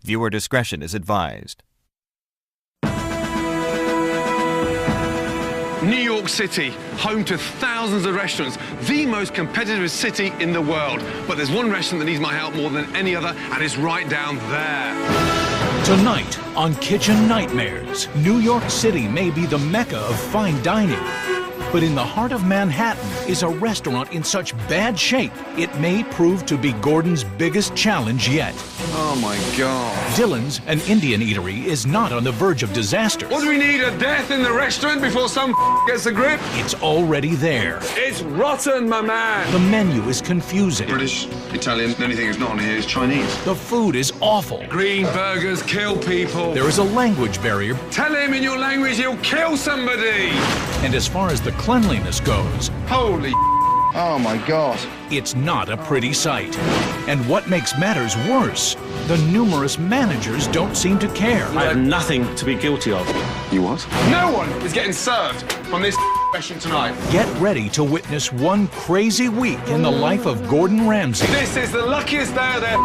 Viewer discretion is advised. New York City, home to thousands of restaurants, the most competitive city in the world. But there's one restaurant that needs my help more than any other, and it's right down there. Tonight on Kitchen Nightmares, New York City may be the mecca of fine dining. But in the heart of Manhattan is a restaurant in such bad shape, it may prove to be Gordon's biggest challenge yet. Oh my God. Dylan's, an Indian eatery, is not on the verge of disaster. What do we need, a death in the restaurant before some gets a grip? It's already there. It's rotten, my man. The menu is confusing. British, Italian, the only thing that's not on here is Chinese. The food is awful. Green burgers kill people. There is a language barrier. Tell him in your language he'll kill somebody. And as far as the cleanliness goes, Holy Oh my God. it's not a pretty sight. And what makes matters worse, the numerous managers don't seem to care. I have nothing to be guilty of. You what? No one is getting served from this restaurant tonight. Get ready to witness one crazy week in the life of Gordon Ramsay This is the luckiest day of their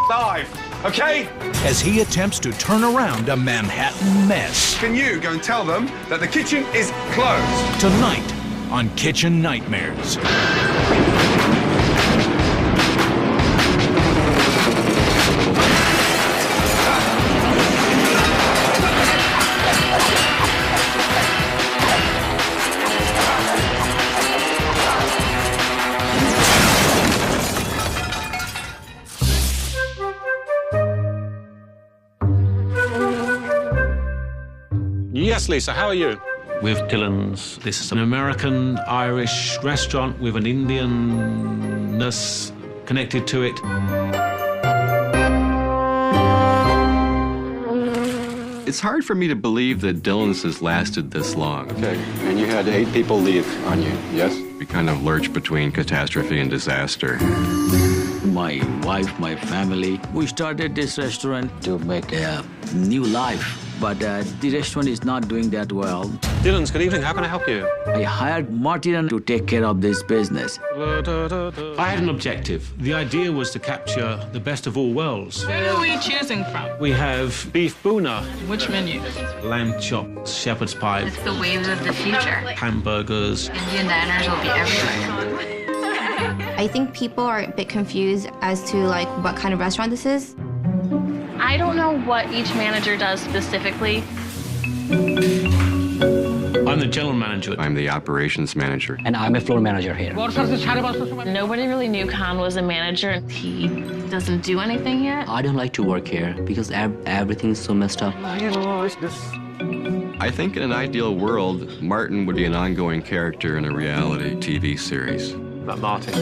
life, okay? as he attempts to turn around a Manhattan mess. Can you go and tell them that the kitchen is closed? Tonight on Kitchen Nightmares. Yes, Lisa, how are you? With Dylan's. This is an American-Irish restaurant with an Indianness connected to it. It's hard for me to believe that Dylan's has lasted this long. Okay, and you had 8 people leave on you, yes? We kind of lurch between catastrophe and disaster. My wife, my family, we started this restaurant to make a new life. But the restaurant is not doing that well. Dylan's, good evening. How can I help you? I hired Martin to take care of this business. I had an objective. The idea was to capture the best of all worlds. What are we choosing from? We have beef boona, Which menu? lamb chops, shepherd's pie, It's the waves of the future. hamburgers. Indian diners will be everywhere. I think people are a bit confused as to like what kind of restaurant this is. I don't know what each manager does specifically. I'm the general manager. I'm the operations manager. And I'm a floor manager here. Nobody really knew Khan was a manager. He doesn't do anything yet. I don't like to work here because everything is so messed up. I think in an ideal world, Martin would be an ongoing character in a reality TV series. Martin.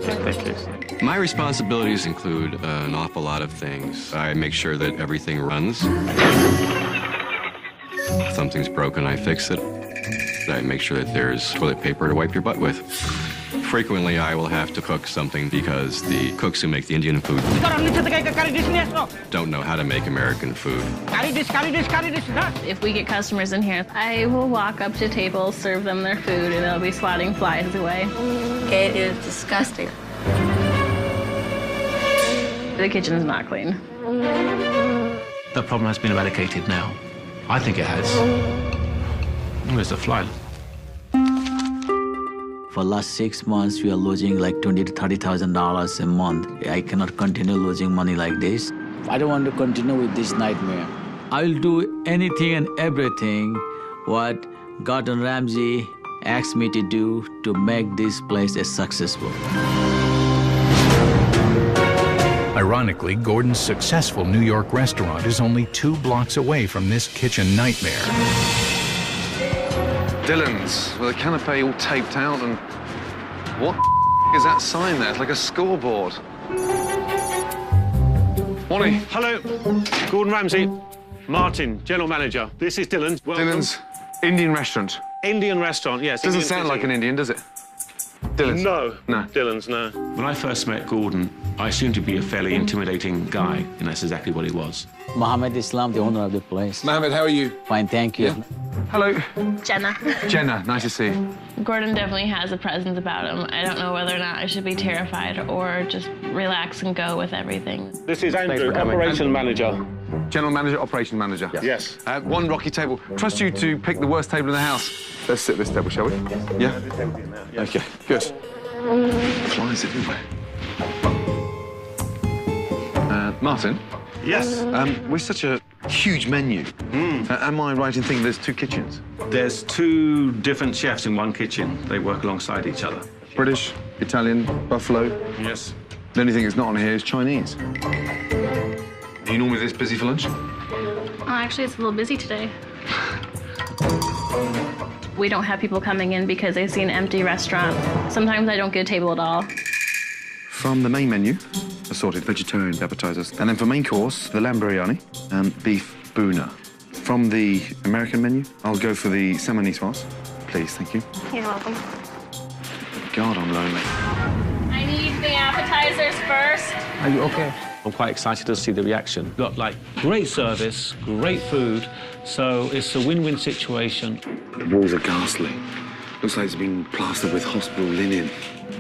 Thank you. My responsibilities include an awful lot of things. I make sure that everything runs. If something's broken, I fix it. I make sure that there's toilet paper to wipe your butt with. Frequently, I will have to cook something because the cooks who make the Indian food don't know how to make American food. If we get customers in here, I will walk up to tables, serve them their food, and they'll be swatting flies away. It is disgusting. The kitchen is not clean. That problem has been eradicated now. I think it has. Where's the fly? For last 6 months, we are losing like $20,000 to $30,000 a month. I cannot continue losing money like this. I don't want to continue with this nightmare. I will do anything and everything what Gordon Ramsay asked me to do to make this place a successful. Ironically, Gordon's successful New York restaurant is only 2 blocks away from this kitchen nightmare. Dylan's with a canapé all taped out, and what is that sign there? It's like a scoreboard. Morning. Hello, Gordon Ramsay. Martin, general manager. This is Dylan's. Welcome. Dylan's Indian restaurant. Indian restaurant, yes. Doesn't Indian sound like an cuisine. Indian, does it? Dylan's? No. No. Dylan's, no. When I first met Gordon, I assumed to be a fairly intimidating guy, and that's exactly what he was. Mohammed Islam, the owner of the place. Mohammed, how are you? Fine, thank you. Yeah. Hello. Jenna. Jenna, nice to see you. Gordon definitely has a presence about him. I don't know whether or not I should be terrified or just relax and go with everything. This is Andrew, Operation Manager. General manager, operation manager. Yes. One rocky table. Trust you to pick the worst table in the house. Let's sit at this table, shall we? Yeah? Okay, good. Flies everywhere. Martin? Yes. With such a huge menu, am I right in thinking there's 2 kitchens? There's 2 different chefs in one kitchen. They work alongside each other. British, Italian, buffalo. Yes. The only thing that's not on here is Chinese. Are you normally this busy for lunch? Oh, actually, it's a little busy today. We don't have people coming in because they see an empty restaurant. Sometimes I don't get a table at all. From the main menu, assorted vegetarian appetizers. And then for main course, the lamb biryani and beef boona. From the American menu, I'll go for the salmon niçoise. Please, thank you. You're welcome. God, I'm lonely. I need the appetizers first. Are you okay? I'm quite excited to see the reaction. Got like great service, great food, so it's a win-win situation. The walls are ghastly. Looks like it's been plastered with hospital linen.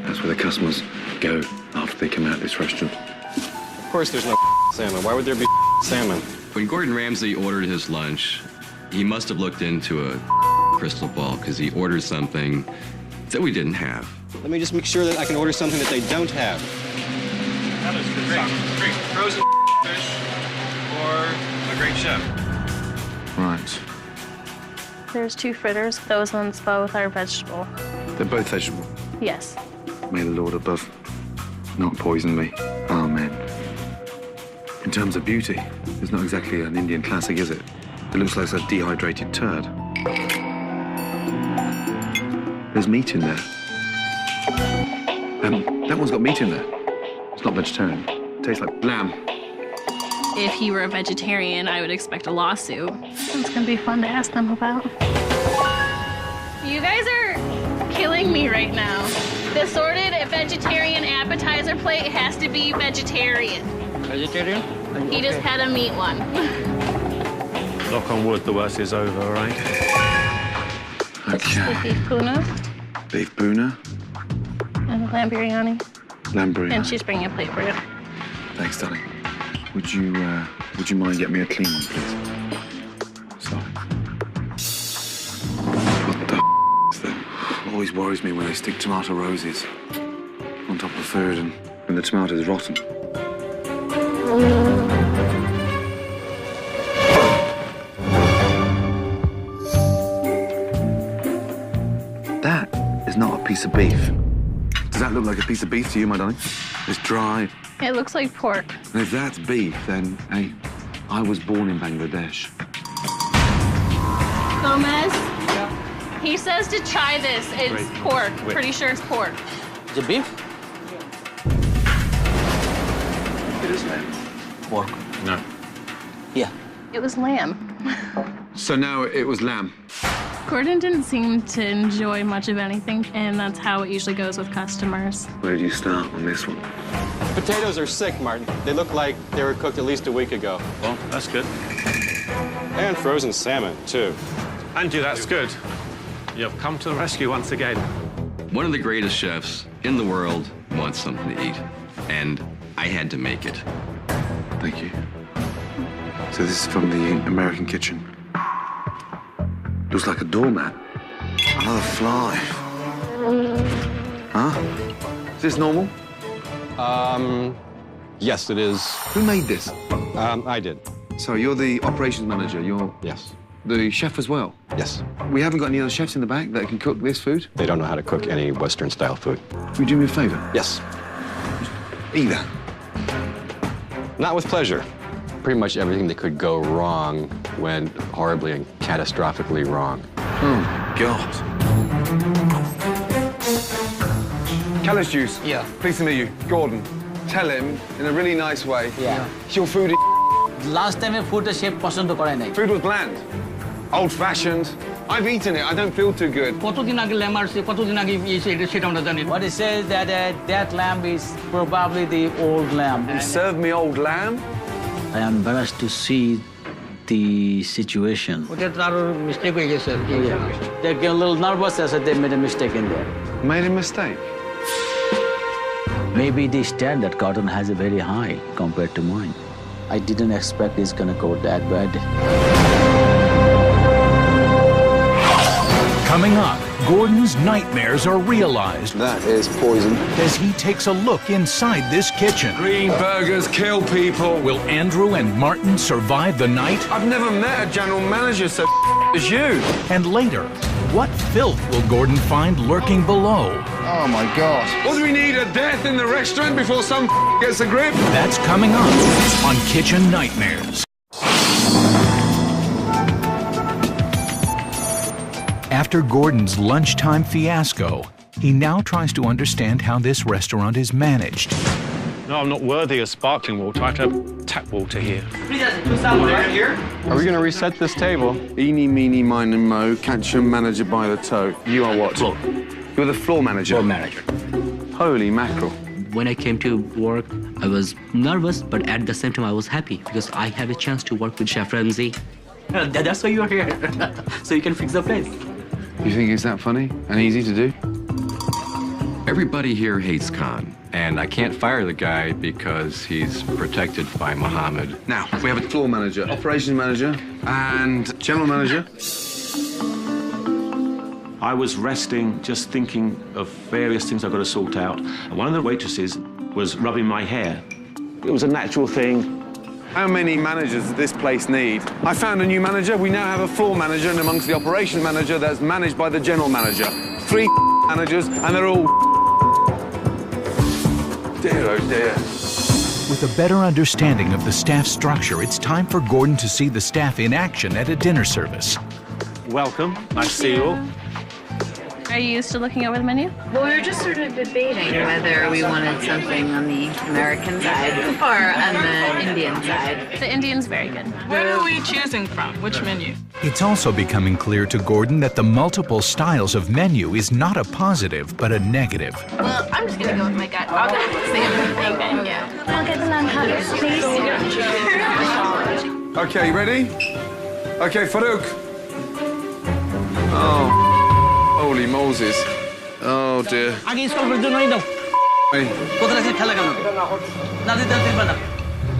That's where the customers go after they come out of this restaurant. Of course there's no salmon. Why would there be salmon? When Gordon Ramsay ordered his lunch, he must have looked into a crystal ball because he ordered something that we didn't have. Let me just make sure that I can order something that they don't have. That is great. Frozen fish or a great chef. Right. There's 2 fritters. Those ones both are vegetable. They're both vegetable. Yes. May the Lord above not poison me. Amen. In terms of beauty, it's not exactly an Indian classic, is it? It looks like a dehydrated turd. There's meat in there. That one's got meat in there. It's not vegetarian. It tastes like lamb. If he were a vegetarian, I would expect a lawsuit. It's gonna be fun to ask them about. You guys are killing me right now. The assorted vegetarian appetizer plate has to be vegetarian. Vegetarian? He just had a meat one. Knock on wood, the worst is over, right? Okay. The beef boona Beef boona. and the lamb biryani. Lamb biryani. And she's bringing a plate for you. Thanks, darling. Would you mind getting me a clean one, please? Sorry. What the is that? It always worries me when they stick tomato roses on top of food and the tomato's rotten. That is not a piece of beef. Does that look like a piece of beef to you, my darling? It's dry. It looks like pork. And if that's beef, then, hey, I was born in Bangladesh. Gomez? Yeah. He says to try this. It's pork. Wait. Pretty sure it's pork. Is it beef? It is lamb. Pork. No. Yeah. It was lamb. So now it was lamb. Gordon didn't seem to enjoy much of anything, and that's how it usually goes with customers. Where do you start on this one? Potatoes are sick, Martin. They look like they were cooked at least a week ago. Well, that's good. And frozen salmon, too. Andrew, that's good. You've come to the rescue once again. One of the greatest chefs in the world wants something to eat, and I had to make it. Thank you. So this is from the American kitchen. Looks like a doormat. Another fly. Huh? Is this normal? Yes, it is. Who made this? I did. So you're the operations manager. You're Yes. the chef as well. Yes. We haven't got any other chefs in the back that can cook this food. They don't know how to cook any Western-style food. Will you do me a favor? Yes. Eat that. Not with pleasure. Pretty much everything that could go wrong went horribly and catastrophically wrong. Oh, God. Callus juice. Yeah. Pleased to meet you. Gordon, tell him in a really nice way. Yeah. Your food is Last time food shape পছন্দ করে নাই Food was bland, old-fashioned. I've eaten it. I don't feel too good. কতদিন আগে lamb আসছে কতদিন আগে সেটা আমরা জানি What he says that that lamb is probably the old lamb. You served me old lamb? I am embarrassed to see the situation. ওটা তার মিস্টেক হয়ে গেছে They get a little nervous as they made a mistake in there. Made a mistake? Maybe the standard Gordon has a very high compared to mine. I didn't expect it's gonna go that bad. Coming up, Gordon's nightmares are realized. That is poison. As he takes a look inside this kitchen. Green burgers kill people. Will Andrew and Martin survive the night? I've never met a general manager so as you. And later, what filth will Gordon find lurking below? Oh my God. What do we need, a death in the restaurant before some gets a grip? That's coming up on Kitchen Nightmares. After Gordon's lunchtime fiasco, he now tries to understand how this restaurant is managed. No, I'm not worthy of sparkling water. I have to have tap water here. Right here? Are we going to reset this table? Eeny, meeny, miny, mo, catch a manager by the toe. You are what? Floor. You're the floor manager? Floor manager. Holy mackerel. When I came to work, I was nervous, but at the same time, I was happy because I have a chance to work with Chef Ramsay. That's why you are here, so you can fix the place. You think it's that funny and easy to do? Everybody here hates Khan, and I can't fire the guy because he's protected by Mohammed. Now, we have a floor manager, operations manager, and general manager. I was resting, just thinking of various things I've got to sort out. And one of the waitresses was rubbing my hair. It was a natural thing. How many managers does this place need? I found a new manager. We now have a floor manager, and amongst the operations manager that's managed by the general manager. 3 managers, and they're all... Dear, oh dear. With a better understanding of the staff structure, it's time for Gordon to see the staff in action at a dinner service. Welcome. Nice to see you all. Are you used to looking over the menu? Well, we were just sort of debating whether we wanted something on the American side or on the Indian side. The Indian's very good. What are we choosing from? Which menu? It's also becoming clear to Gordon that the multiple styles of menu is not a positive, but a negative. Well, I'm just gonna go with my gut. I'll go with the same thing. Yeah. I'll get the non-cutters, please. Okay, you ready? Okay, Farouk. Oh. Holy Moses. Oh dear.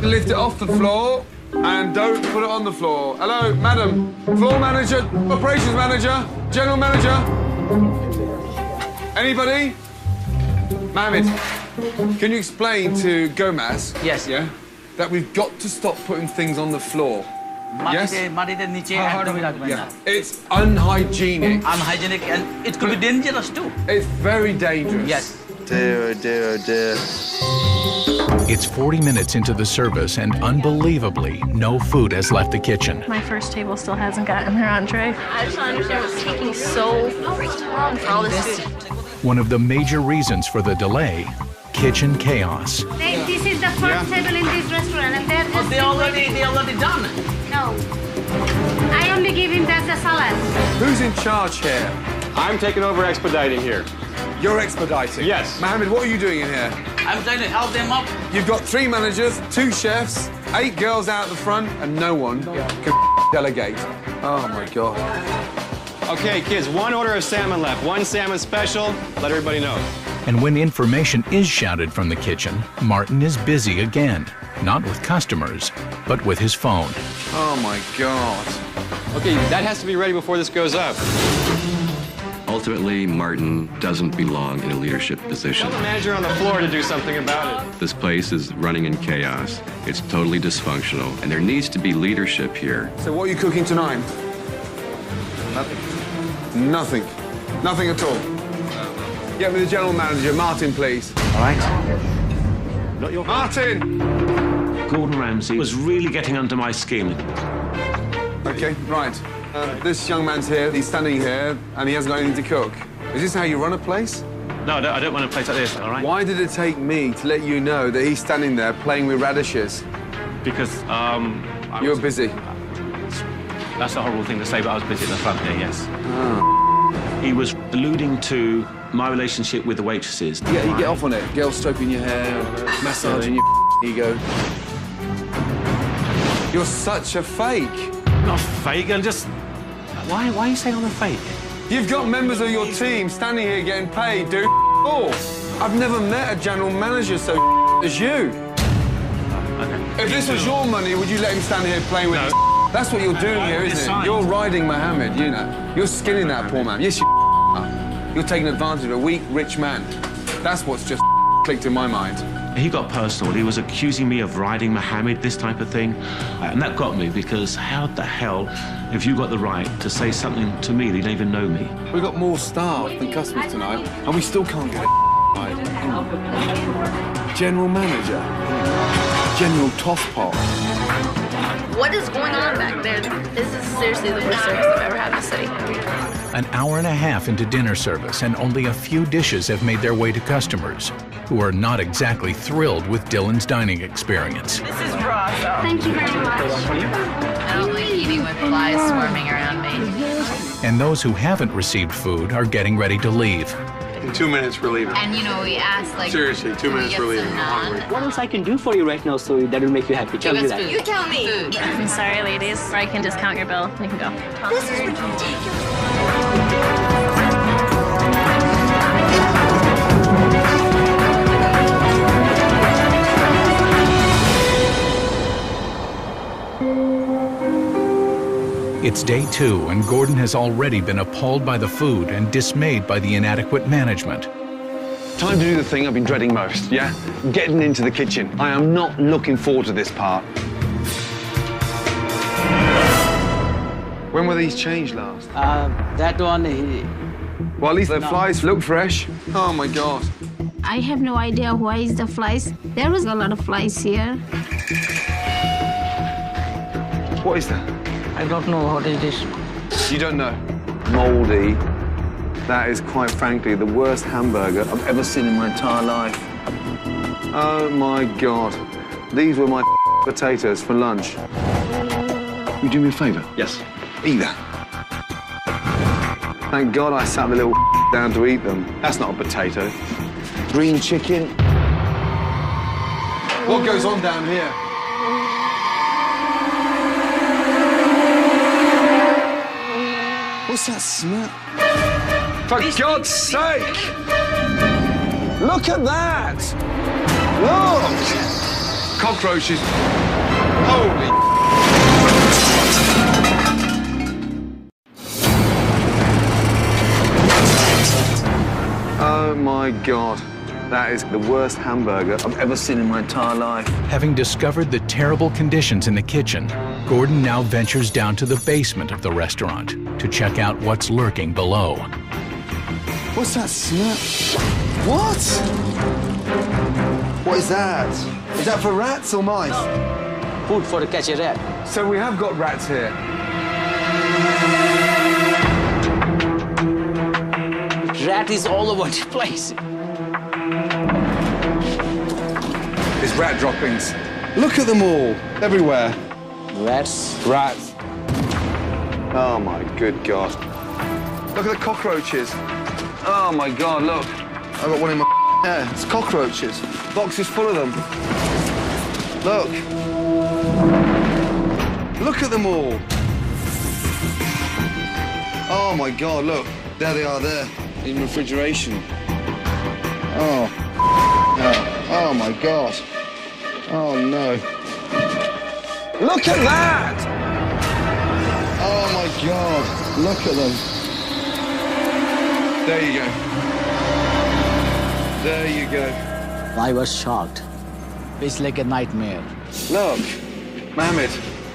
Lift it off the floor and don't put it on the floor. Hello, madam. Floor manager, operations manager, general manager. Anybody? Mohammed, can you explain to Gomez? Yes. Yeah? That we've got to stop putting things on the floor. Yes? Yeah. It's unhygienic. Unhygienic, and it could be dangerous too. It's very dangerous. Yes. Dear, oh dear, oh dear. It's 40 minutes into the service, and unbelievably, no food has left the kitchen. My first table still hasn't gotten their entree. I just don't understand what's taking so long for all this food. One of the major reasons for the delay, kitchen chaos. This is the first table in this restaurant, and they're just... They already done. No. I only give him the salad. Who's in charge here? I'm taking over expediting here. You're expediting? Yes. Mohammed, what are you doing in here? I'm trying to help them up. You've got 3 managers, 2 chefs, 8 girls out the front, and no one can delegate. Oh, my God. Okay, kids, 1 order of salmon left. 1 salmon special. Let everybody know. And when information is shouted from the kitchen, Martin is busy again. Not with customers, but with his phone. Oh, my God. Okay, that has to be ready before this goes up. Ultimately, Martin doesn't belong in a leadership position. Tell the manager on the floor to do something about it. This place is running in chaos. It's totally dysfunctional, and there needs to be leadership here. So what are you cooking tonight? Nothing. Nothing. Nothing at all. Get me the general manager, Martin, please. All right. Not your Martin! Gordon Ramsay was really getting under my skin. Okay, right. This young man's here, he's standing here, and he hasn't got anything to cook. Is this how you run a place? No, I don't want a place like this, all right? Why did it take me to let you know that he's standing there playing with radishes? Because, you were busy. That's a horrible thing to say, but I was busy at the front here, yes. Oh. He was alluding to my relationship with the waitresses. Yeah, you get off on it. Girls stroking your hair, massaging your ego. You're such a fake. Not fake, I'm just... Why are you saying I'm a fake? You've got members of your team standing here getting paid, dude. Oh. I've never met a general manager so as you. If this was your money, would you let him stand here playing with it? That's what you're doing here, isn't it? You're riding Mohammed, you know. You're skinning that poor man. Yes, you are. You're taking advantage of a weak, rich man. That's what's just clicked in my mind. He got personal. He was accusing me of riding Mohammed, this type of thing. And that got me, because how the hell have you got the right to say something to me that you don't even know me? We've got more staff than customers tonight, and we still can't get it right. General manager. General Tosspot. What is going on back there? This is seriously the worst service I've ever had in the city. An hour and a half into dinner service, and only a few dishes have made their way to customers, who are not exactly thrilled with Dylan's dining experience. This is raw, so. Thank you very much. I don't like eating with flies swarming around me. And those who haven't received food are getting ready to leave. In 2 minutes, we're leaving. And you know, we asked like, seriously, 2 minutes, we're leaving. What else I can do for you right now so that will make you happy? Tell me that. You tell me. Food. I'm sorry, ladies. Or I can discount your bill. You can go. This is ridiculous. It's day 2, and Gordon has already been appalled by the food and dismayed by the inadequate management. Time to do the thing I've been dreading most, yeah? Getting into the kitchen. I am not looking forward to this part. When were these changed last? That one, Well, at least the flies look fresh. Oh, my God. I have no idea why is the flies. There was a lot of flies here. What is that? I don't know what it is. You don't know? Mouldy. That is, quite frankly, the worst hamburger I've ever seen in my entire life. Oh, my God. These were my potatoes for lunch. You do me a favour? Yes. Eat that. Thank God I sat the little down to eat them. That's not a potato. Green chicken. What goes on down here? What's that smell? For God's sake! Look at that! Look! Cockroaches. Holy... Oh, my God. That is the worst hamburger I've ever seen in my entire life. Having discovered the terrible conditions in the kitchen, Gordon now ventures down to the basement of the restaurant to check out what's lurking below. What's that smell? What? What is that? Is that for rats or mice? Food for catch a rat. So we have got rats here. Rat is all over the place. There's rat droppings. Look at them all, everywhere. Rats. Rats. Oh, my good God. Look at the cockroaches. Oh, my God, look. I've got one in my hair. It's cockroaches. Boxes full of them. Look. Look at them all. Oh, my God, look. There they are there, in refrigeration. Oh, no. Oh, my God. Oh, no. Look at that! Oh, my God. Look at them. There you go. There you go. I was shocked. It's like a nightmare. Look, Mohammed.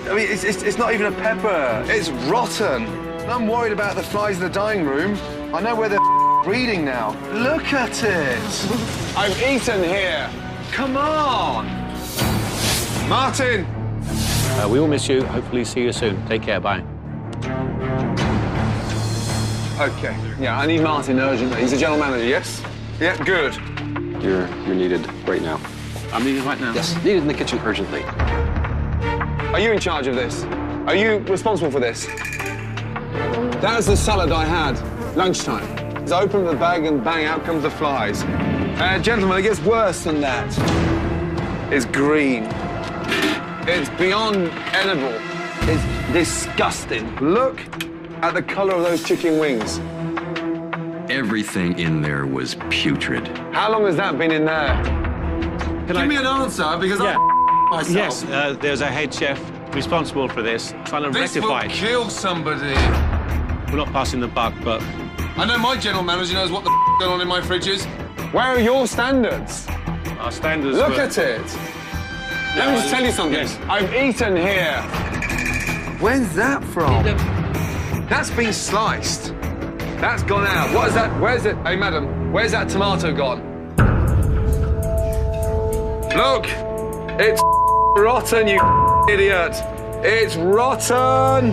I mean, it's not even a pepper. It's rotten. I'm worried about the flies in the dining room. I know where they're breeding now. Look at it. I've eaten here. Come on. Martin. We will miss you. Hopefully see you soon. Take care. Bye. Okay. Yeah, I need Martin urgently. He's the general manager, yes? Yeah, good. You're needed right now. I'm needed right now? Yes, needed in the kitchen urgently. Are you in charge of this? Are you responsible for this? That was the salad I had, lunchtime. So I open the bag and bang, out comes the flies. Gentlemen, it gets worse than that. It's green. It's beyond edible. It's disgusting. Look at the color of those chicken wings. Everything in there was putrid. How long has that been in there? Give me an answer, because Yeah. I'm myself. Yes, there's a head chef responsible for this, trying to This rectify will it. kill somebody. We're not passing the buck, but I know my general manager knows what the going on in my fridges. Where are your standards? our standards Look were... at it. Let me just tell you something. Yes. I've eaten here. Where's that from? That's been sliced. That's gone out. What is that? Where's it? Hey, madam, where's that tomato gone? Look, it's rotten, you idiot. It's rotten.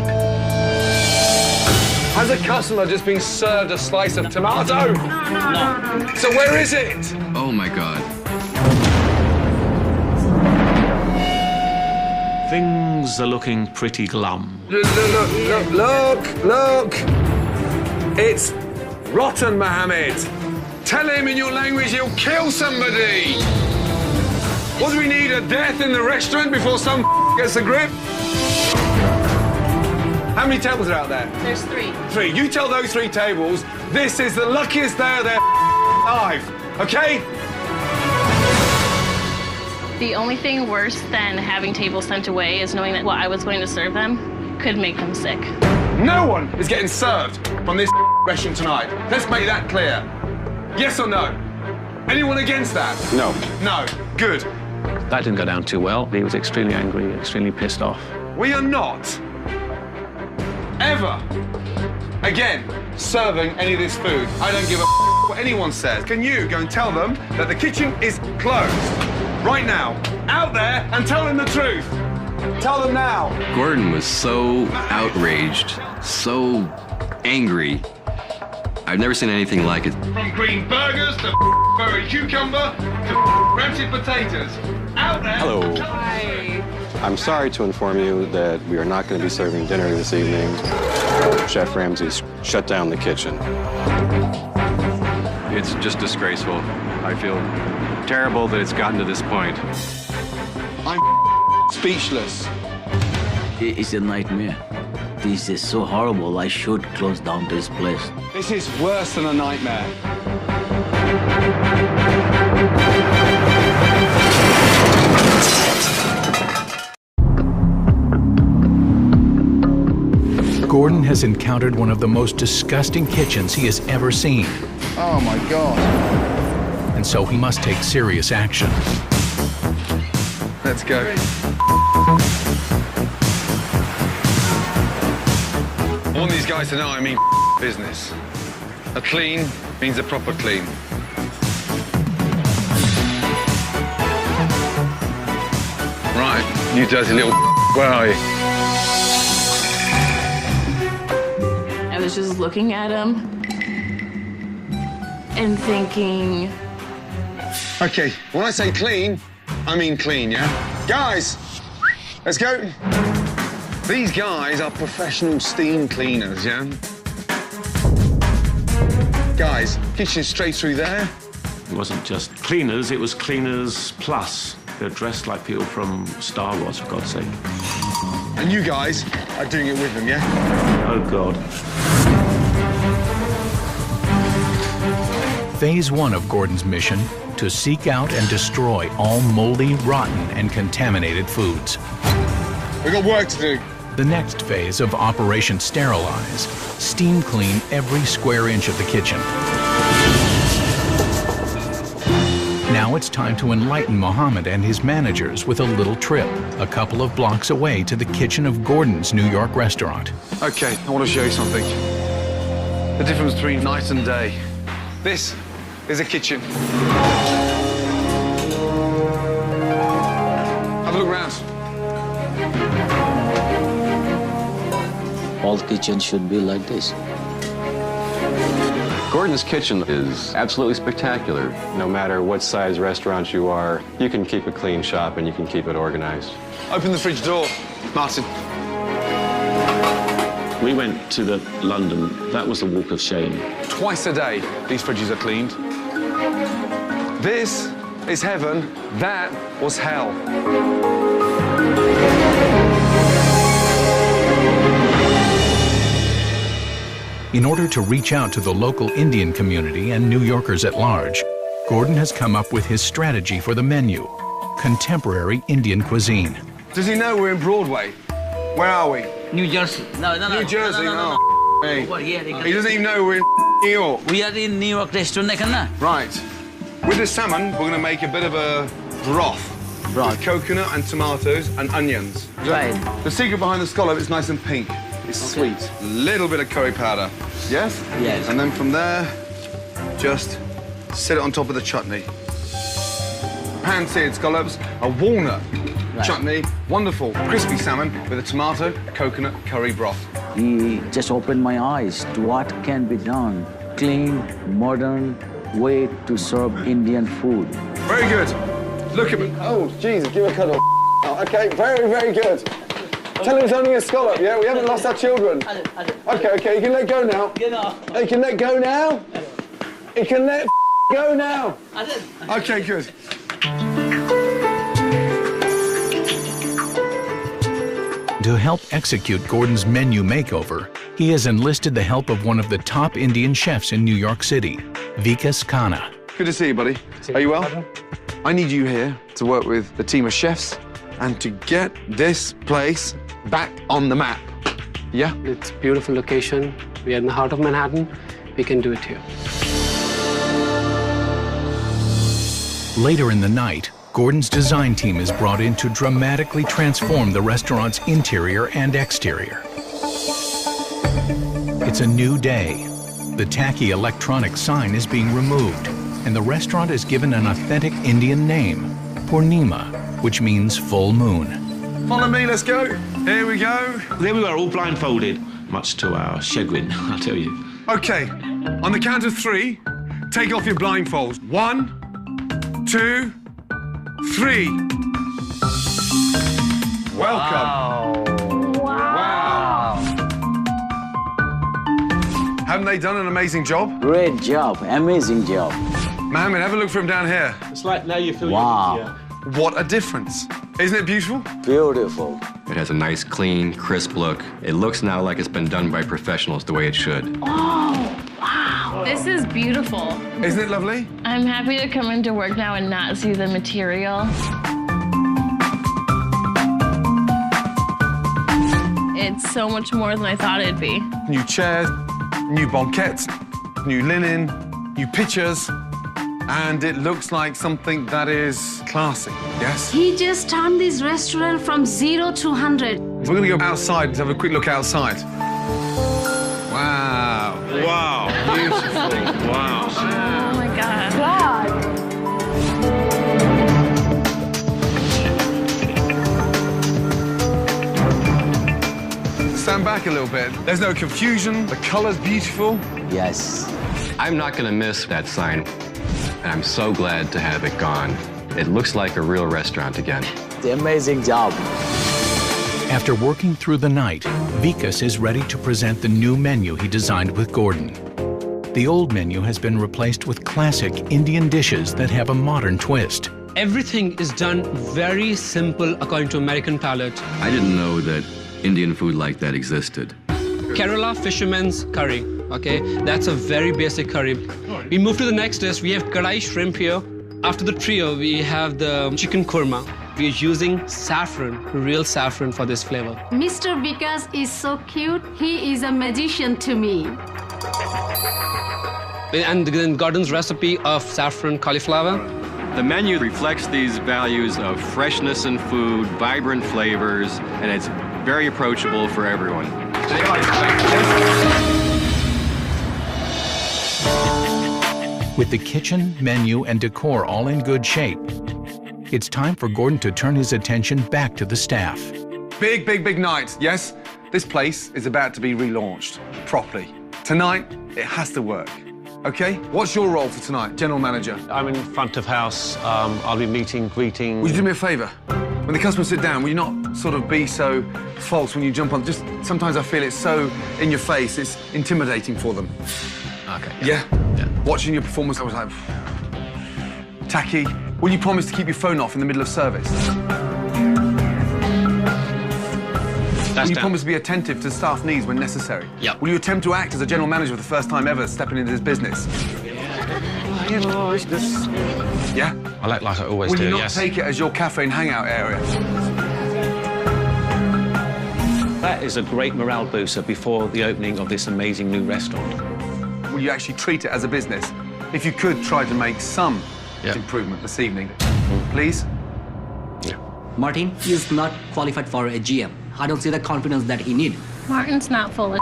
Has a customer just been served a slice of tomato? No. So where is it? Oh my God. Things are looking pretty glum. Look. It's rotten, Mohammed. Tell him in your language he'll kill somebody. What do we need, a death in the restaurant before some gets a grip? How many tables are out there? There's 3. 3. You tell those 3 tables this is the luckiest day of their life, okay? The only thing worse than having tables sent away is knowing that what I was going to serve them could make them sick. No one is getting served from this restaurant tonight. Let's make that clear. Yes or no? Anyone against that? No. No. Good. That didn't go down too well. He was extremely angry, extremely pissed off. We are not ever again serving any of this food. I don't give a what anyone says. Can you go and tell them that the kitchen is closed right now? Out there and tell them the truth. Tell them now. Gordon was so outraged, so angry. I've never seen anything like it. From green burgers to furry cucumber to rancid potatoes. Out there. Hello. Hi. I'm sorry to inform you that we are not going to be serving dinner this evening. Chef Ramsay's shut down the kitchen. It's just disgraceful. I feel terrible that it's gotten to this point. I'm speechless. It's a nightmare. This is so horrible. I should close down this place. This is worse than a nightmare. Gordon has encountered one of the most disgusting kitchens he has ever seen. Oh my God. And so he must take serious action. Let's go. I want these guys to know I mean business. A clean means a proper clean. Right, you dirty little where are you? I was just looking at him and thinking... Okay, when I say clean, I mean clean, yeah? Guys, let's go. These guys are professional steam cleaners, yeah? Guys, kitchen straight through there. It wasn't just cleaners, it was cleaners plus. They're dressed like people from Star Wars, for God's sake. And you guys are doing it with them, yeah? Oh, God. Phase 1 of Gordon's mission: to seek out and destroy all moldy, rotten, and contaminated foods. We've got work to do. The next phase of Operation Sterilize: steam clean every square inch of the kitchen. Now it's time to enlighten Mohammed and his managers with a little trip, a couple of blocks away to the kitchen of Gordon's New York restaurant. Okay, I want to show you something. The difference between night and day. This is a kitchen. Have a look around. All kitchens should be like this. Gordon's kitchen is absolutely spectacular. No matter what size restaurant you are, you can keep a clean shop and you can keep it organized. Open the fridge door, Martin. We went to the London. That was the walk of shame. Twice a day, these fridges are cleaned. This is heaven. That was hell. In order to reach out to the local Indian community and New Yorkers at large, Gordon has come up with his strategy for the menu: contemporary Indian cuisine. Does he know we're in Broadway? Where are we? New Jersey. No. New Jersey. No. Hey. Over here. He doesn't even know we're in New York. We are in New York restaurant. Right. With the salmon, we're going to make a bit of a broth. With coconut and tomatoes and onions. Right. The secret behind the scallop is nice and pink. It's sweet. Little bit of curry powder. Yes? Yes. And then from there, just sit it on top of the chutney. Pan-seared scallops, a walnut chutney, wonderful crispy salmon with a tomato, coconut, curry broth. He just opened my eyes to what can be done. Clean, modern way to serve Indian food. Very good. Look at me. Oh, Jesus, give a cuddle. Okay, very, very good. Tell him it's only a scallop, yeah? We haven't lost our children. Okay, you can let go now. You can let go now. You can let go now. Okay, good. To help execute Gordon's menu makeover, he has enlisted the help of one of the top Indian chefs in New York City, Vikas Khanna. Good to see you, buddy. Are you well? I need you here to work with the team of chefs and to get this place back on the map. Yeah? It's a beautiful location. We are in the heart of Manhattan. We can do it here. Later in the night, Gordon's design team is brought in to dramatically transform the restaurant's interior and exterior. It's a new day. The tacky electronic sign is being removed, and the restaurant is given an authentic Indian name, Purnima, which means full moon. Follow me, let's go. Here we go. There we were, all blindfolded, much to our chagrin, I'll tell you. Okay, on the count of 3, take off your blindfolds. 1, 2, 3. Welcome. Wow. Haven't they done an amazing job? Great job, amazing job. Mohammed, have a look from down here. It's like now you feel Wow. What a difference. Isn't it beautiful? Beautiful. It has a nice, clean, crisp look. It looks now like it's been done by professionals the way it should. Oh, wow. This is beautiful. Isn't it lovely? I'm happy to come into work now and not see the material. It's so much more than I thought it'd be. New chairs, new banquettes, new linen, new pictures, and it looks like something that is classy, yes? He just turned this restaurant from 0 to 100. We're going to go outside and have a quick look outside. Wow. Wow. Beautiful. Wow. Oh my God. Stand back a little bit. There's no confusion. The color's beautiful. Yes. I'm not going to miss that sign, and I'm so glad to have it gone. It looks like a real restaurant again. The amazing job. After working through the night, Vikas is ready to present the new menu he designed with Gordon. The old menu has been replaced with classic Indian dishes that have a modern twist. Everything is done very simple according to American palate. I didn't know that Indian food like that existed. Kerala fisherman's curry, okay? That's a very basic curry. We move to the next dish. We have kadai shrimp here. After the trio, we have the chicken korma. We're using saffron, real saffron for this flavor. Mr. Vikas is so cute. He is a magician to me. And then Gordon's recipe of saffron cauliflower. The menu reflects these values of freshness in food, vibrant flavors, and it's very approachable for everyone. With the kitchen, menu, and decor all in good shape, it's time for Gordon to turn his attention back to the staff. Big, big, big night, yes? This place is about to be relaunched properly. Tonight, it has to work. Okay? What's your role for tonight, General Manager? I'm in front of house. I'll be meeting, greeting. Would you do me a favour? When the customers sit down, will you not sort of be so false when you jump on? Just sometimes I feel it's so in your face, it's intimidating for them. Okay. Yeah? Watching your performance, I was like, tacky. Will you promise to keep your phone off in the middle of service? Will you down. promise to be attentive to staff needs when necessary? Yep. Will you attempt to act as a general manager for the first time ever stepping into this business? You know, it's just... Yeah? I like I always Will do, you not yes. take it as your cafe and hangout area? That is a great morale booster before the opening of this amazing new restaurant. Will you actually treat it as a business? If you could try to make some improvement this evening, please? Martin is not qualified for a GM. I don't see the confidence that he needs. Martin's not full of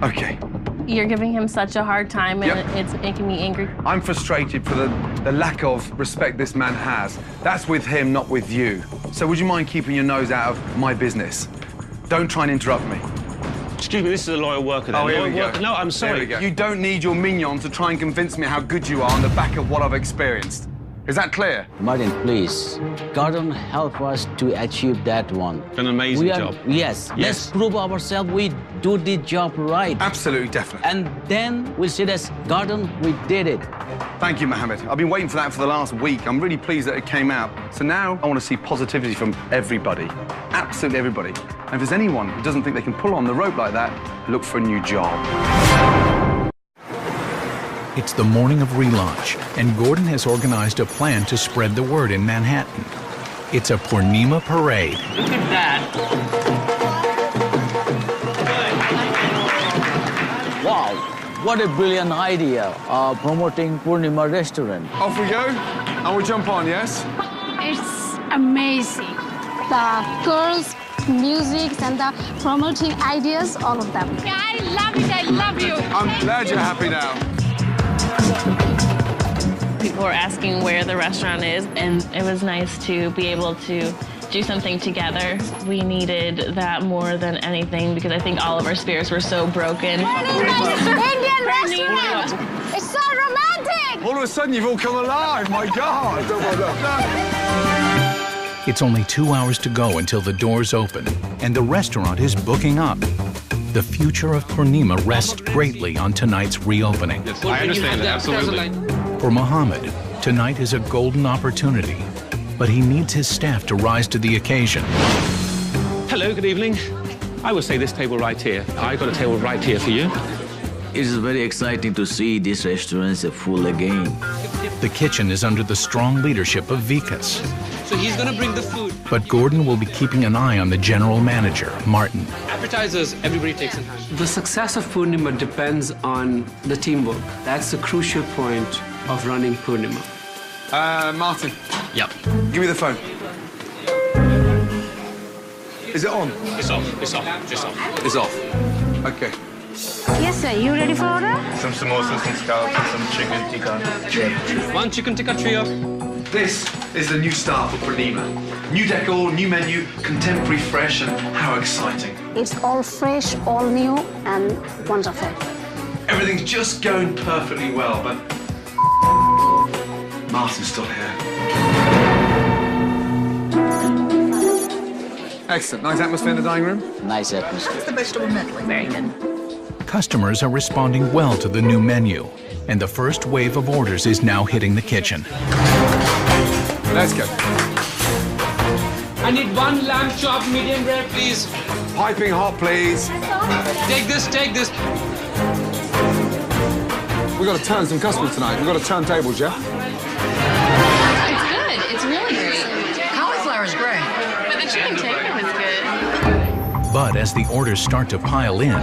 Okay. You're giving him such a hard time, and Yep. it's making me angry. I'm frustrated for the lack of respect this man has. That's with him, not with you. So would you mind keeping your nose out of my business? Don't try and interrupt me. Excuse me, this is a loyal worker. Then. Oh, here Loyal we go. worker. No, I'm sorry. Here we go. You don't need your mignon to try and convince me how good you are on the back of what I've experienced. Is that clear? Martin, please. Gordon, help us to achieve that one. An amazing job. Yes. Let's prove ourselves we do the job right. Absolutely, definitely. And then we'll say this, Gordon, we did it. Thank you, Mohammed. I've been waiting for that for the last week. I'm really pleased that it came out. So now I want to see positivity from everybody. Absolutely everybody. And if there's anyone who doesn't think they can pull on the rope like that, look for a new job. It's the morning of relaunch, and Gordon has organized a plan to spread the word in Manhattan. It's a Purnima parade. Look at that. Wow, what a brilliant idea, promoting Purnima restaurant. Off we go, and we'll jump on, yes? It's amazing. The girls, music, and the promoting ideas, all of them. Yeah, I love it. I love you. I'm glad you're happy now. People were asking where the restaurant is, and it was nice to be able to do something together. We needed that more than anything because I think all of our spirits were so broken. Indian restaurant! It's so romantic! All of a sudden, you've all come alive, my God! It's only 2 hours to go until the doors open, and the restaurant is booking up. The future of Purnima rests greatly on tonight's reopening. Yes, I understand that, absolutely. For Mohammed, tonight is a golden opportunity, but he needs his staff to rise to the occasion. Hello, good evening. I would say this table right here. I got a table right here for you. It is very exciting to see this restaurant is full again. The kitchen is under the strong leadership of Vikas. So he's gonna bring the food. But Gordon will be keeping an eye on the general manager, Martin. Appetizers, everybody takes in hand. The success of Purnima depends on the teamwork. That's the crucial point of running Purnima. Martin. Yep. Give me the phone. Is it on? It's off. It's off. Just off. It's off. Okay. Yes, sir. You ready for order? Some samosas, some scallops, and some chicken tikka. One chicken tikka trio. This is the new start for Purnima. New decor, new menu, contemporary, fresh, and how exciting. It's all fresh, all new, and wonderful. Everything's just going perfectly well, but Martin's still here. Excellent. Nice atmosphere in the dining room. Nice atmosphere. How's the vegetable medley? Very good. Customers are responding well to the new menu, and the first wave of orders is now hitting the kitchen. Let's go. I need one lamb chop, medium rare, please. Piping hot, please. Take this, take this. We've got to turn some customers tonight. We've got to turn tables, yeah? It's good. It's really great. Cauliflower is great. But the chicken tikka was good. But as the orders start to pile in,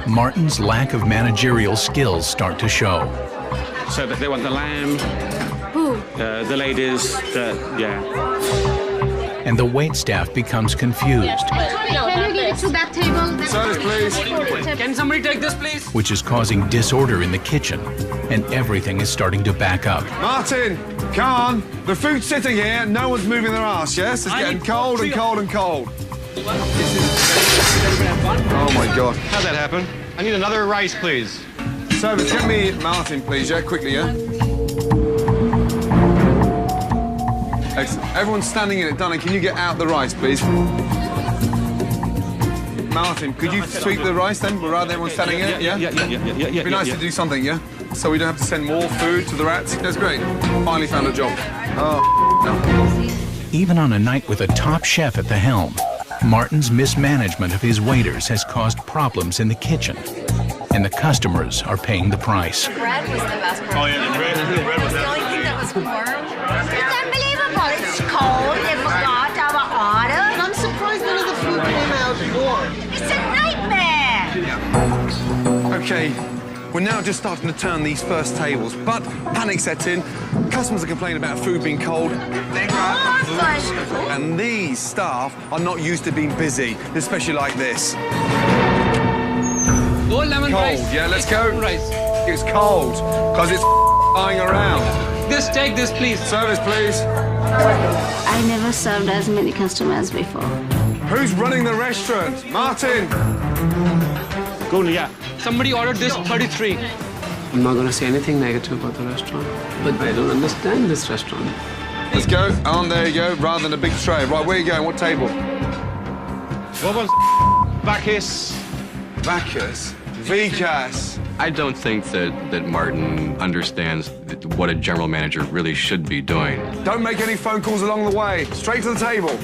Martin's lack of managerial skills start to show. So that they want the lamb, the ladies, And the waitstaff becomes confused, Can you give it to that table? Service, please. Can somebody take this, please? which is causing disorder in the kitchen, and everything is starting to back up. Martin, come on. The food's sitting here. No one's moving their ass, yes? It's getting cold and cold and cold. Oh, my God. How'd that happen? I need another rice, please. Service, get me Martin, please, yeah? Quickly, yeah? Excellent. Everyone's standing in it. Donna, can you get out the rice, please? Martin, could you sweep the rice then, rather than everyone standing in it, yeah? Yeah. It'd be nice to do something, yeah? So we don't have to send more food to the rats. That's great. Finally found a job. Oh, no. Even on a night with a top chef at the helm, Martin's mismanagement of his waiters has caused problems in the kitchen, and the customers are paying the price. Bread was the best part. Oh, yeah, the bread was the only thing that was warm. It's unbelievable. It's cold. They forgot our order. I'm surprised none of the food came out warm. It's a nightmare. Okay, we're now just starting to turn these first tables, but panic sets in. Customers are complaining about food being cold. And these staff are not used to being busy, especially like this. Go lemon cold, rice. Yeah, let's go. Lemon rice. It's cold, because it's lying around. Just take this, please. Service, please. I never served as many customers before. Who's running the restaurant? Martin! Gordon, yeah. Somebody ordered this 33. I'm not going to say anything negative about the restaurant, but I don't understand this restaurant. Let's go. On, there you go, rather than a big tray. Right, where are you going? What table? What was Bacchus? Bacchus? Vikas? I don't think that Martin understands what a general manager really should be doing. Don't make any phone calls along the way. Straight to the table.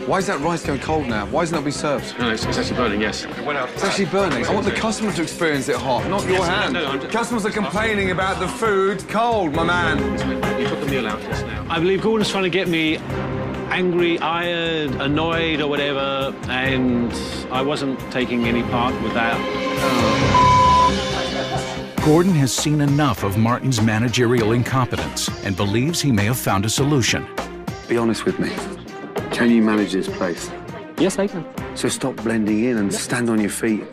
Why is that rice going cold now? Why isn't it being served? No, it's actually burning, yes. It's actually burning. I want the customer to experience it hot, not your hand. Customers are complaining about the food cold, my man. You put the meal out just now. I believe Gordon's trying to get me angry, iron, annoyed or whatever, and I wasn't taking any part with that. Gordon has seen enough of Martin's managerial incompetence and believes he may have found a solution. Be honest with me. Can you manage this place? Yes, I can. So stop blending in and stand on your feet,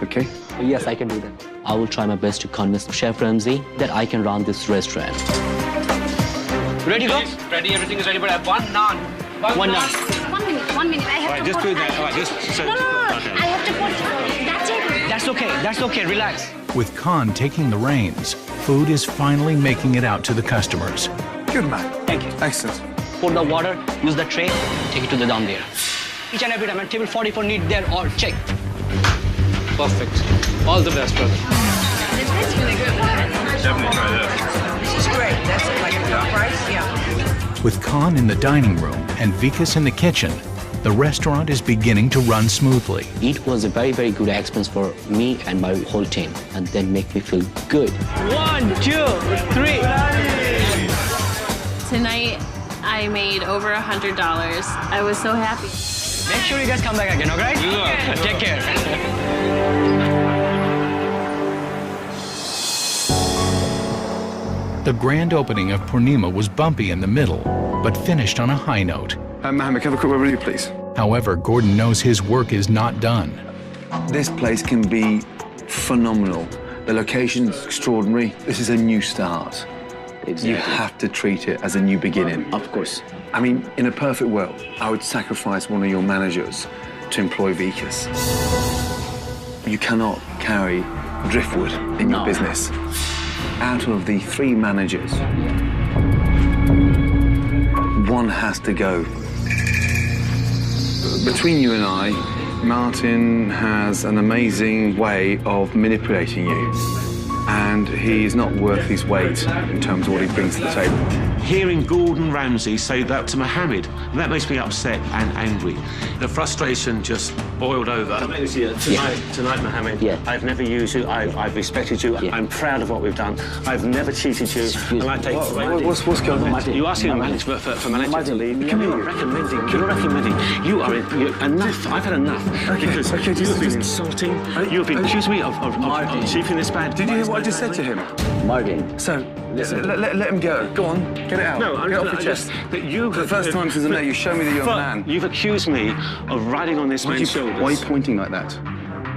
okay? Yes, I can do that. I will try my best to convince Chef Ramsay that I can run this restaurant. Ready, folks? Ready, everything is ready, but I have one naan. One naan. 1 minute, 1 minute. I have to Just put... do that. All right, just... So, No. I have to put... That's it. That's okay, relax. With Khan taking the reins, food is finally making it out to the customers. Good man. Thank you. Excellent. Pour the water, use the tray, take it to the down there. Each and every time, and table 44 need there or check. Perfect. All the best, brother. It's really good. Definitely try this. This is great. That's like a good price. Yeah. With Khan in the dining room and Vikas in the kitchen, the restaurant is beginning to run smoothly. It was a very, very good experience for me and my whole team, and then make me feel good. 1, 2, 3. Tonight, I made over $100. I was so happy. Make sure you guys come back again, all right? Yeah. Take care. The grand opening of Purnima was bumpy in the middle, but finished on a high note. Mohammed, can I have a quick word with you, please? However, Gordon knows his work is not done. This place can be phenomenal. The location's extraordinary. This is a new start. Exactly. You have to treat it as a new beginning. Of course. I mean, in a perfect world, I would sacrifice one of your managers to employ Vikas. You cannot carry driftwood in your business. Out of the 3 managers, one has to go. Between you and I, Martin has an amazing way of manipulating you. And he's not worth his weight in terms of what he brings to the table. Hearing Gordon Ramsay say that to Mohammed, that makes me upset and angry. The frustration just boiled over. Tonight, Mohammed, I've never used you. I've respected you. I'm proud of what we've done. I've never cheated you. And I take what's going on? You asking for manager to leave? You're not recommending. You are enough. I've had enough. Because you've been insulting. You've been accusing me of achieving this bad. Did you hear what I just said to him? Martin. So, let him go. Go on, get it out. No, get off your chest. That you, for the first time since I met you, show me that you're a man. You've accused me of riding on this man's shoulders. Why are you pointing like that?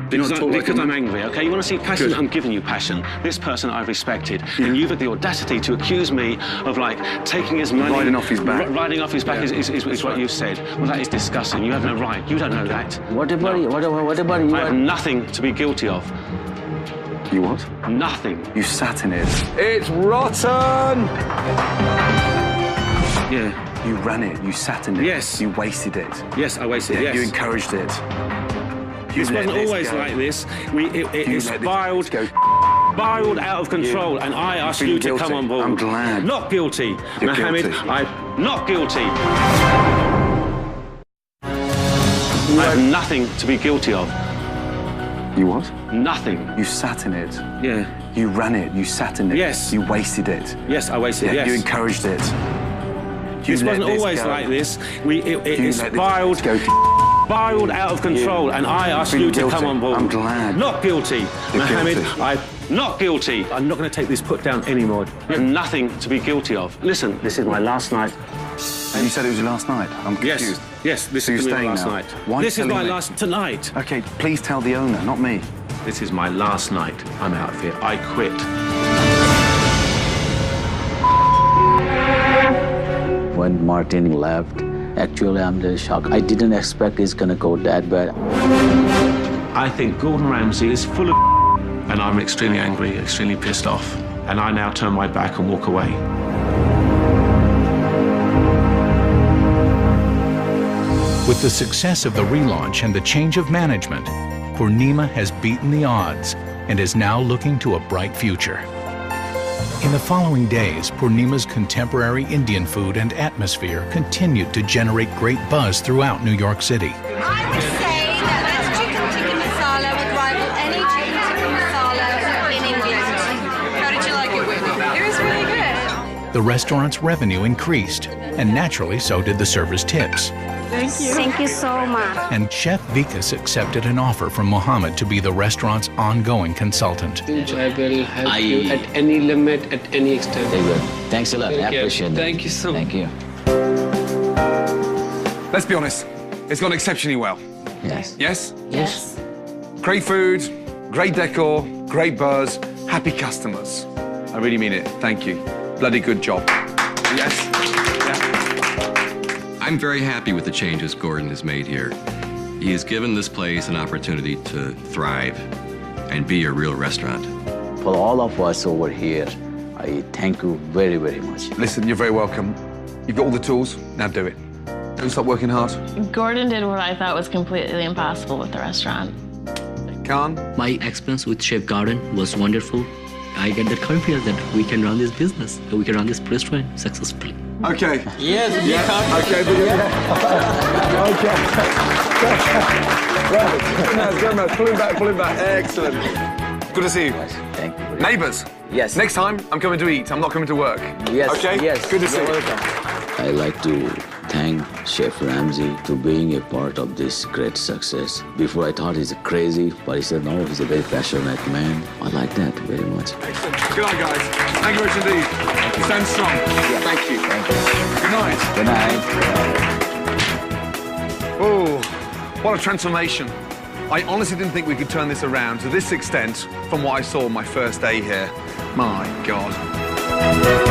Because I'm angry, okay? You want to see passion? Good. I'm giving you passion. This person I've respected. Yeah. And you've had the audacity to accuse me of, like, taking his money... Riding off his back. Riding off his back is what you said. Well, that is disgusting. You have no right. You don't know that. What about you? What about you? I have nothing to be guilty of. You what? Nothing. You sat in it. It's rotten! Yeah. You ran it. You sat in it. Yes. You wasted it. Yes, I wasted it, yes. You encouraged it. This wasn't always like this. It spiraled out of control, and I asked you to come on board. I'm glad. Not guilty. You're Mohammed, guilty. I'm not guilty. I have nothing to be guilty of. You what? Nothing. You sat in it. Yeah. You ran it. You sat in it. Yes. You wasted it. Yes, I wasted it, yes. You encouraged it. This wasn't always like this. It spiraled out of control, and I asked you to come on board. I'm glad. Not guilty. Mohammed, guilty. I'm not guilty. I'm not going to take this put down anymore. You have nothing to be guilty of. Listen, this is my last night. And you said it was your last night? I'm confused. Yes, this So is you're my staying last now? night. Why This is telling my me? last tonight. OK, please tell the owner, not me. This is my last night. I'm out of here. I quit. When Martin left, actually I'm really shocked. I didn't expect it's gonna go that bad. I think Gordon Ramsay is full of and I'm extremely angry, extremely pissed off. And I now turn my back and walk away. With the success of the relaunch and the change of management, Purnima has beaten the odds and is now looking to a bright future. In the following days, Purnima's contemporary Indian food and atmosphere continued to generate great buzz throughout New York City. I would say that this chicken tikka masala would rival any chicken tikka masala in England. How did you like it, Whitney? It was really good. The restaurant's revenue increased, and naturally so did the servers' tips. Thank you. Thank you so much. And Chef Vikas accepted an offer from Mohammed to be the restaurant's ongoing consultant. I will help you at any limit, at any extent. Very good. Thanks a lot. I Thank you. appreciate it. Thank you so much. Thank you. Let's be honest, it's gone exceptionally well. Yes. Yes? Yes. Great food, great decor, great buzz, happy customers. I really mean it. Thank you. Bloody good job. Yes? I'm very happy with the changes Gordon has made here. He has given this place an opportunity to thrive and be a real restaurant. For all of us over here, I thank you very, very much. Listen, you're very welcome. You've got all the tools, now do it. Don't stop working hard. Gordon did what I thought was completely impossible with the restaurant. Khan? My experience with Chef Gordon was wonderful. I get the confidence that we can run this business, we can run this restaurant successfully. Okay. Yes, yeah. Okay, but okay. Go, Matt. Pull him back. Excellent. Good to see you. Yes, thank you. Neighbours. Yes. Next time, I'm coming to eat. I'm not coming to work. Yes. Okay? Yes. Good to see you. I like to thank Chef Ramsay for being a part of this great success. Before I thought he's crazy, but he said no, he's a very passionate man. I like that very much. Excellent. Good night, guys. Thank you very much indeed. You stand strong. Yeah. Thank you. Thank you. Good night. Good night. Oh, what a transformation. I honestly didn't think we could turn this around to this extent from what I saw on my first day here. My God.